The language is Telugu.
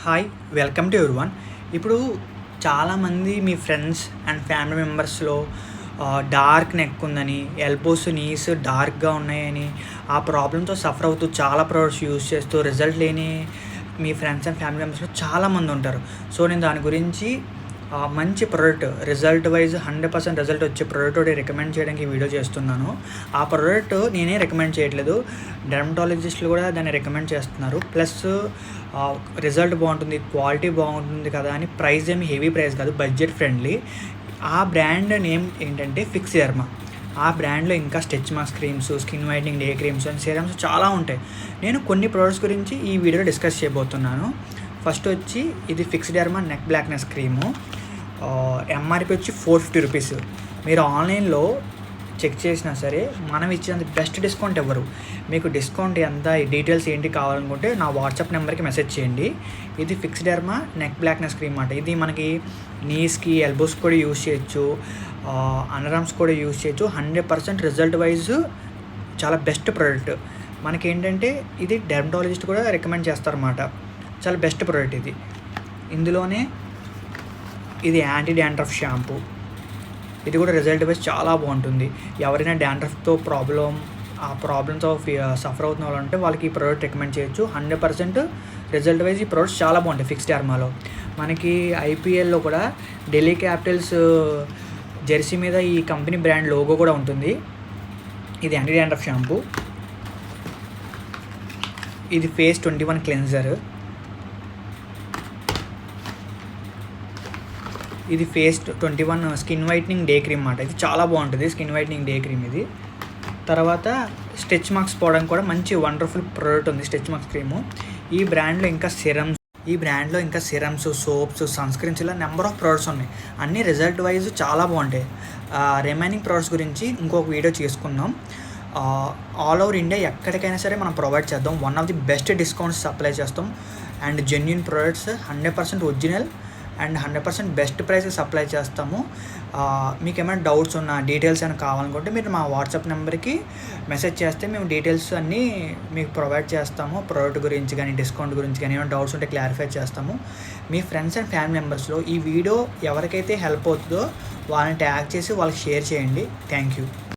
Hi welcome to everyone. ఇప్పుడు చాలామంది మీ ఫ్రెండ్స్ అండ్ ఫ్యామిలీ మెంబర్స్లో డార్క్ నెక్ ఉందని, ఎల్బోస్ నీస్ డార్క్గా ఉన్నాయని, ఆ ప్రాబ్లంతో సఫర్ అవుతూ చాలా ప్రోడక్ట్స్ యూజ్ చేస్తూ రిజల్ట్ లేని మీ ఫ్రెండ్స్ అండ్ ఫ్యామిలీ మెంబర్స్లో చాలామంది ఉంటారు. సో నేను దాని గురించి మంచి ప్రోడక్ట్ రిజల్ట్ వైజ్ 100% రిజల్ట్ వచ్చే ప్రోడక్ట్ ఒకటి రికమెండ్ చేయడానికి వీడియో చేస్తున్నాను. ఆ ప్రోడక్ట్ నేనే రికమెండ్ చేయట్లేదు, డెర్మటాలజిస్టులు కూడా దాన్ని రికమెండ్ చేస్తున్నారు. ప్లస్ రిజల్ట్ బాగుంటుంది, క్వాలిటీ బాగుంటుంది కదా అని, ప్రైస్ ఏమి హెవీ ప్రైస్ కాదు, బడ్జెట్ ఫ్రెండ్లీ. ఆ బ్రాండ్ నేమ్ ఏంటంటే ఫిక్స్ డెర్మా. ఆ బ్రాండ్లో ఇంకా స్టెచ్ marks creams, skin whitening day creams and serums చాలా ఉంటాయి. నేను కొన్ని ప్రోడక్ట్స్ గురించి ఈ వీడియోలో డిస్కస్ చేయబోతున్నాను. ఫస్ట్ వచ్చి ఇది fix derma neck blackness cream. MRP వచ్చి 450 రూపీస్. మీరు ఆన్లైన్లో చెక్ చేసినా సరే మనం ఇచ్చినంత బెస్ట్ డిస్కౌంట్ ఇవ్వరు. మీకు డిస్కౌంట్ ఎంత, డీటెయిల్స్ ఏంటి కావాలనుకుంటే నా వాట్సాప్ నెంబర్కి మెసేజ్ చేయండి. ఇది fix derma neck blackness cream అన్నమాట. ఇది మనకి నీస్కి, ఎల్బోస్ కూడా యూజ్ చేయొచ్చు, అండర్ఆర్మ్స్ కూడా యూజ్ చేయొచ్చు. 100% రిజల్ట్ వైజ్ చాలా బెస్ట్ ప్రోడక్ట్. మనకేంటంటే ఇది డెర్మటాలజిస్ట్ కూడా రికమెండ్ చేస్తారన్నమాట. చాలా బెస్ట్ ప్రోడక్ట్ ఇది. ఇందులోనే ఇది యాంటీ డాండ్రఫ్ షాంపూ. ఇది కూడా రిజల్ట్ వైజ్ చాలా బాగుంటుంది. ఎవరైనా డాండ్రఫ్తో ఆ ప్రాబ్లంతో సఫర్ అవుతున్న వాళ్ళు ఉంటే వాళ్ళకి ఈ ప్రోడక్ట్ రికమెండ్ చేయొచ్చు. 100% రిజల్ట్ వైజ్ ఈ ప్రోడక్ట్స్ చాలా బాగుంటాయి. ఫిక్స్ డెర్మాలో మనకి ఐపీఎల్లో కూడా ఢిల్లీ క్యాపిటల్స్ జెర్సీ మీద ఈ కంపెనీ బ్రాండ్ లోగో కూడా ఉంటుంది. ఇది యాంటీ డాండ్రఫ్ షాంపూ. ఇది ఫేస్ 21 క్లెన్జర్. ఇది face 21 skin whitening day cream అన్నమాట. ఇది చాలా బాగుంటుంది, స్కిన్ వైట్నింగ్ డే క్రీమ్ ఇది. తర్వాత స్టెచ్ మార్క్స్ పోవడానికి కూడా మంచి వండర్ఫుల్ ప్రోడక్ట్ ఉంది స్టెచ్ మార్క్స్ క్రీము. ఈ బ్రాండ్లో ఇంకా సిరమ్స్, సోప్స్, సన్ స్క్రీన్స్, ఇలా నెంబర్ ఆఫ్ ప్రోడక్ట్స్ ఉన్నాయి. అన్నీ రిజల్ట్ వైజ్ చాలా బాగుంటాయి. రిమైనింగ్ ప్రోడక్ట్స్ గురించి ఇంకొక వీడియో చేసుకుందాం. ఆల్ ఓవర్ ఇండియా ఎక్కడికైనా సరే మనం ప్రొవైడ్ చేద్దాం. One of the best discounts supply చేస్తాం. And genuine products 100% original and 100% best price supply చేస్తాము. మీకు ఏమైనా డౌట్స్ ఉన్నా, డీటెయిల్స్ ఏమైనా కావాలనుకుంటే మీరు మా వాట్సాప్ నెంబర్కి మెసేజ్ చేస్తే మేము డీటెయిల్స్ అన్నీ మీకు ప్రొవైడ్ చేస్తాము. ప్రోడక్ట్ గురించి కానీ, డిస్కౌంట్ గురించి కానీ ఏమైనా డౌట్స్ ఉంటే క్లారిఫై చేస్తాము. మీ ఫ్రెండ్స్ అండ్ ఫ్యామిలీ మెంబర్స్లో ఈ వీడియో ఎవరికైతే హెల్ప్ అవుతుందో వాళ్ళని ట్యాగ్ చేసి వాళ్ళకి షేర్ చేయండి. Thank you.